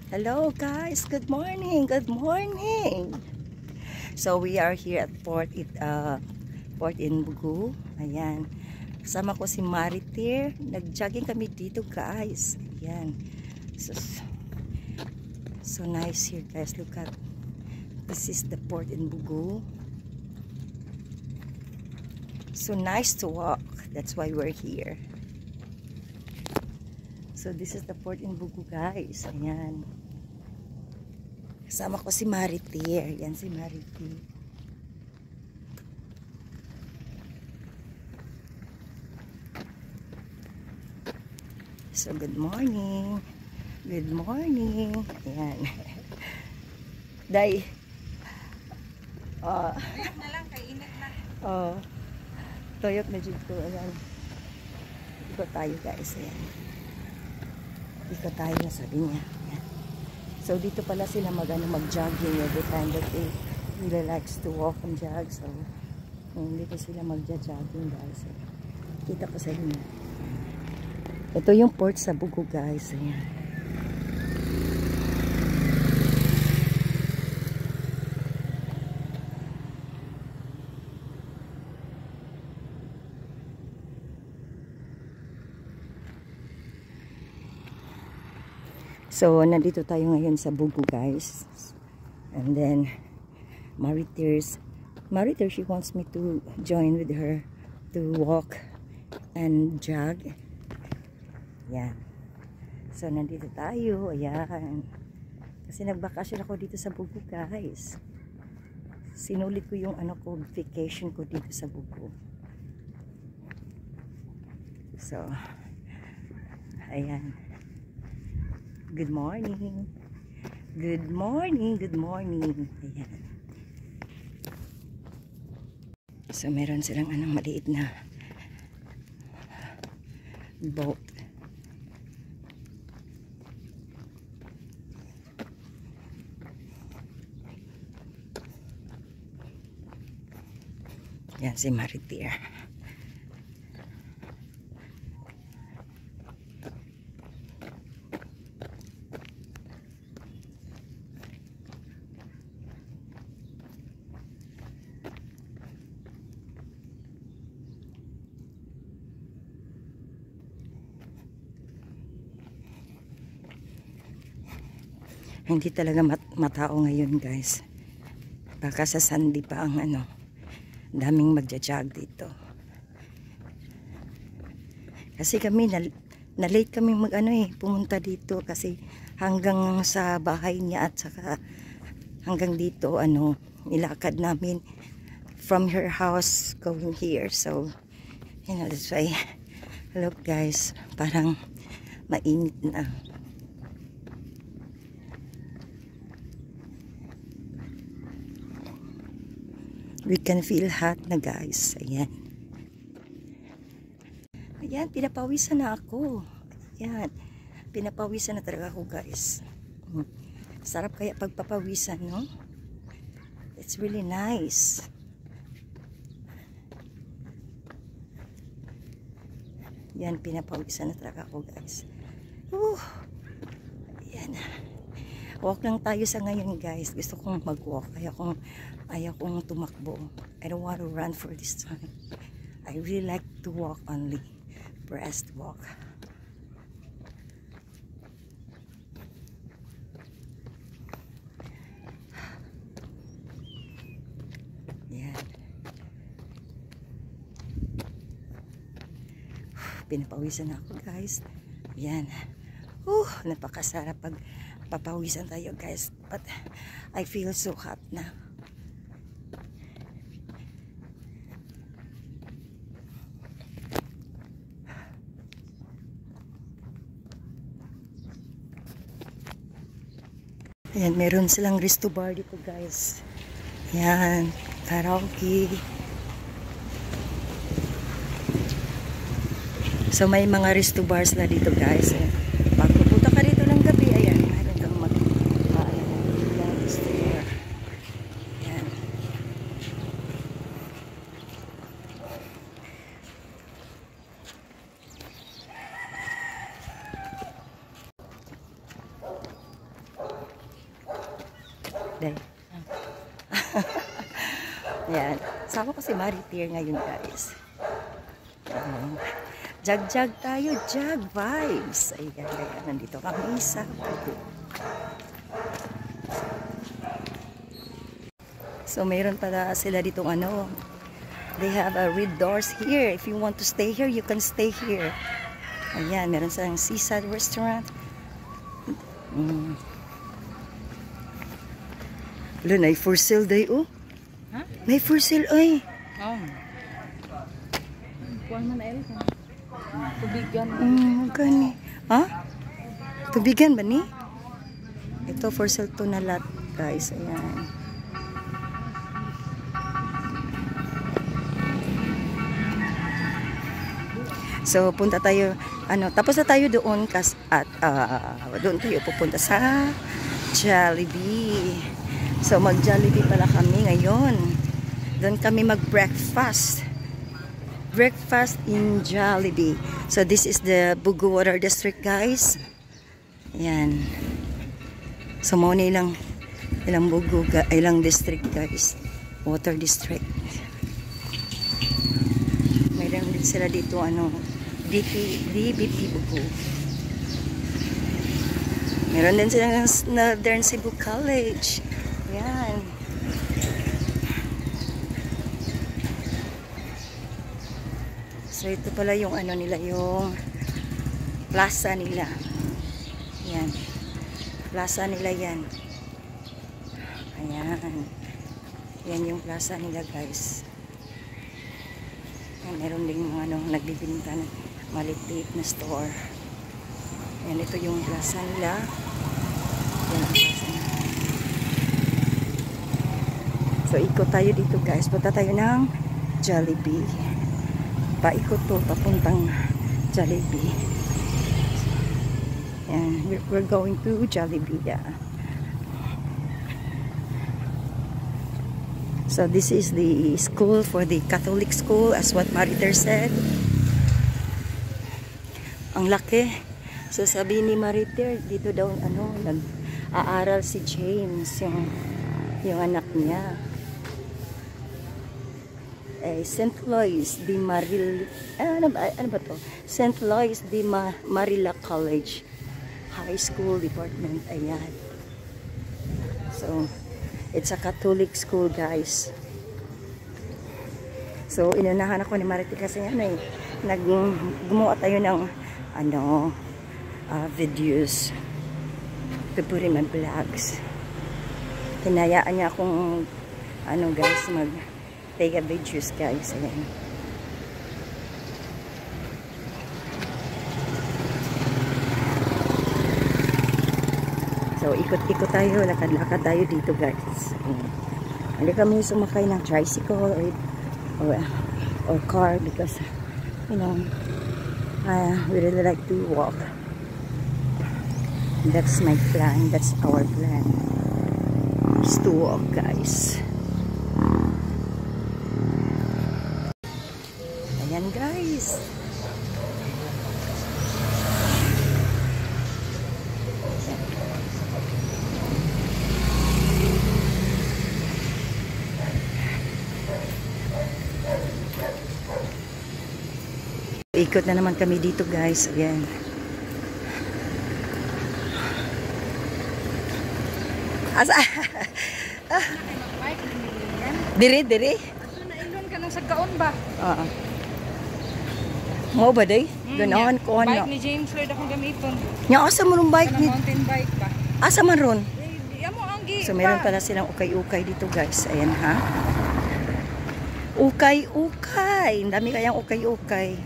Hello guys, good morning, good morning. So we are here at Port Inbugu. Ayan. Kasama ko si Maritir. Nag-jogging kami dito guys. Ayan. So nice here guys. Look at, this is the Port Inbugu. So nice to walk. That's why we're here. So this is the Port Inbugu guys. Ayan. Kasama ko si Maritir. Yan si Maritir. So good morning. Good morning. Ayan. Day. Init na lang, kay init na. Toyot na dito. Ayan. Ikot tayo guys. Ayan. Ikot tayo na sabi niya. Ayan. So dito pala sila mag-jogging every time that they really likes to walk and jog. So dito sila mag-jogging guys. Kita ko sa inyo. Ito yung port sa Bugu guys. Ayan. So, nandito tayo ngayon sa Bugu guys. And then, Maritir, she wants me to join with her to walk and jog. Yan. So, nandito tayo. Ayan. Kasi nagbakasyon ako dito sa Bugu guys. Sinulit ko yung vacation ko dito sa Bugu. So, ayan. Good morning. Good morning. Good morning. Ayan. So, meron silang maliit na boat. Yan si Maritir. Hindi talaga matao ngayon guys. Baka sa Sunday pa ang daming magja-jog dito. Kasi kami na late kami pumunta dito kasi hanggang sa bahay niya at saka hanggang dito nilakad namin from her house going here. So that's why look guys, parang mainit na. We can feel hot na guys. Ayan. Ayan, pinapawisan na ako. Ayan. Pinapawisan na talaga ako guys. Sarap kaya pagpapawisan, no? It's really nice. Ayan, pinapawisan na talaga ako guys. Ayan. Walk lang tayo sa ngayon guys. Gusto kong mag-walk. Ayaw kong tumakbo. I don't want to run for this time. I really like to walk only. Breast walk. Yan. Pinapawisan ako guys. Yan. Napakasarap pag papawisan tayo guys. But I feel so hot na. Ayan, meron silang resto bar dito guys. Ayan, karaoke. So may mga resto bars na dito guys. Pag pupunta ka dito ng gabi, ayan, meron kang resto bar. Ayan. Day. Yan. Sama ko si Maritir ngayon, guys. Jag-jag tayo, jag vibes. Ayan, ayan. Nandito kami sa Bugo. So, mayroon pala sila ditong ano. They have a red doors here. If you want to stay here, you can stay here. Ayan, meron silang seaside restaurant. Wala, na for sale day, oh. Ha? May for sale, ay. Oh. Kuwan man el ka. Tubigan. Gani. Ha? Tubigan ba ni? Ito for sale to na lot, guys. Ayan. So, punta tayo, tapos na tayo doon at doon tayo pupunta sa Jollibee. So, mag-Jollibee pala kami ngayon. Doon kami mag-breakfast. Breakfast in Jollibee. So, this is the Bugo Water District, guys. Ayan. So, muna ilang Bugo, ilang district, guys. Water District. Mayroon din sila dito, DBP Bugo. Meron din silang Northern Cebu College. Yan. So, ito pala yung nila, yung plaza nila. Yan. Plaza nila yan. Ayan. Yan yung plaza nila, guys. Yan, meron din mga nagbibinta ng maliit na store. Yan, ito yung plaza nila. Yan ang plaza nila. So, ikot tayo dito, guys. Punta tayo ng Jollibee. Paikot to, papuntang Jollibee. Yan, we're going to Jollibee. Yeah. So, this is the school for the Catholic school, as what Maritir said. Ang laki. So, sabi ni Maritir, dito daw, nag-aaral si James, yung anak niya. St. Lois de Marilla, ano ba to? St. Lois de Marilla College High School Department. Ayan. So, it's a Catholic school, guys. So, inunahan ako ni Maritir kasi gumawa tayo ng videos to put in my vlogs. Hinayaan niya akong guys, take a videos, guys. Ayan. So, ikot-ikot tayo, lakad-lakad tayo dito, guys. Hindi kami sumakay ng tricycle or car because we really like to walk. That's my plan. That's our plan. Is to walk, guys. Ayan, guys. Ikot na naman kami dito, guys. Ayan. Asa? Dire. Aso na ilon ka nang sa kaon ba? Oo. Mo ba day? Ganahan ko Bike ni James Lloyd akong gamiton. Nya asa man ron bike ni? Mountain bike ba? Asa man ron? Amo ang gi. So meron pala silang ukay-ukay dito, guys. Ayan, ha. Ukay-ukay. Ang dami kayang ukay-ukay.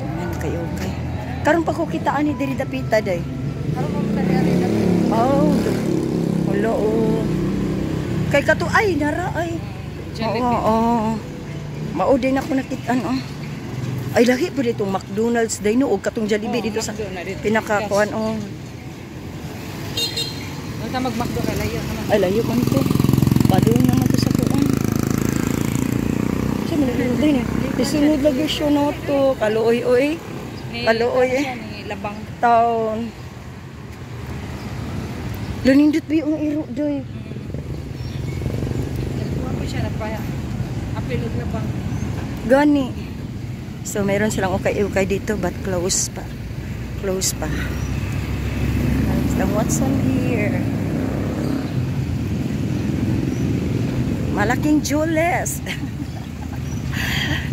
Ayan, ukay-ukay. Karon pa ko kitaan ni diri dapita day. Karon mo tali ali dapita. Oh. Hello. Kay kato ay nara ay. Oo. Mao din ako nakita Ay lahi po dito McDonald's day no og katong Jollibee dito sa pinakakuan Unta mag-McDo ka layo naman. Ay layo man to. Padung naman to sa kuan. Sa man din ni. Isunod lagi siya no to. Kaluoy-oy. Kaluoy eh. labang. Taon. Lunindot ba yung iro doy? Nagkuha ko siya nagpaya. Apilog labang. Gani. So, meron silang ukay-ukay dito but close pa. Close pa. So, what's on here? Malaking Jules.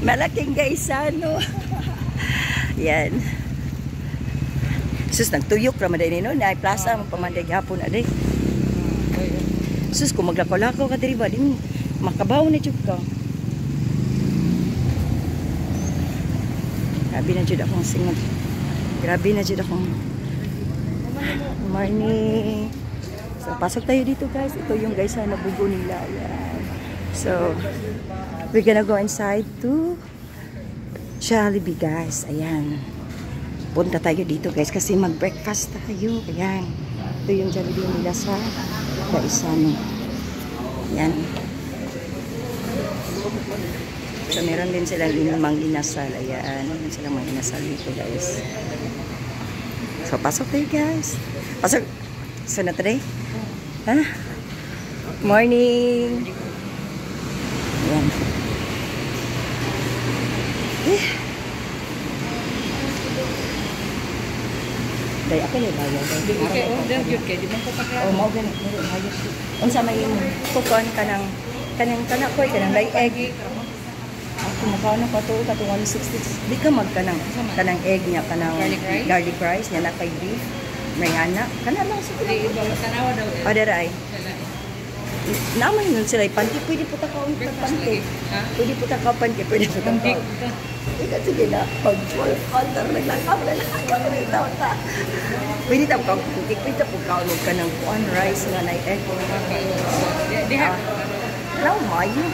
Malaking Gaisano. Yan. Sus, nagtuyok ramaday ni no. Naay plaza, magpamanday hapon na day. Sus, kung maglakaw-lakaw ka diri ba, din makabaw na jud ka. Grabe na jud akong singot. Grabe na jud akong morning. So, pasok tayo dito guys. Ito yung guys na bugo nila. Ayan. So, we're gonna go inside to Jollibee guys. Ayan. Punta tayo dito guys kasi mag-breakfast tayo. Ayan. Ito yung Jollibee nila sa Gaisano. Ayan. So, meron din silang limang inasal. Ayan. Meron silang mga inasal dito guys. So, pasok tayo guys. Pasok. So, na today? Ha? Morning! Ayan. Day, ako yung bayad. Okay, oh, then yun kay di man ko pakla. Oh, mau gani. Bayad. Unsa may imo? Tukon kanang koy kanang lay egg. Ako makaon na pa to katong 160. Di ka kanang egg niya kanang garlic rice niya na kay beef. May anak. Kana lang siguro. Di ba tanawa daw. O deray. Naman yun sila panty. Pwede po takaw panty. Ha? Pwede po takaw panty. Pwede po takaw. Ika sige na. Pag full color naglakaw na lang. Pwede takaw ka. Pwede po kaulog ka ng one rice na na egg. Diha. Now, mayo.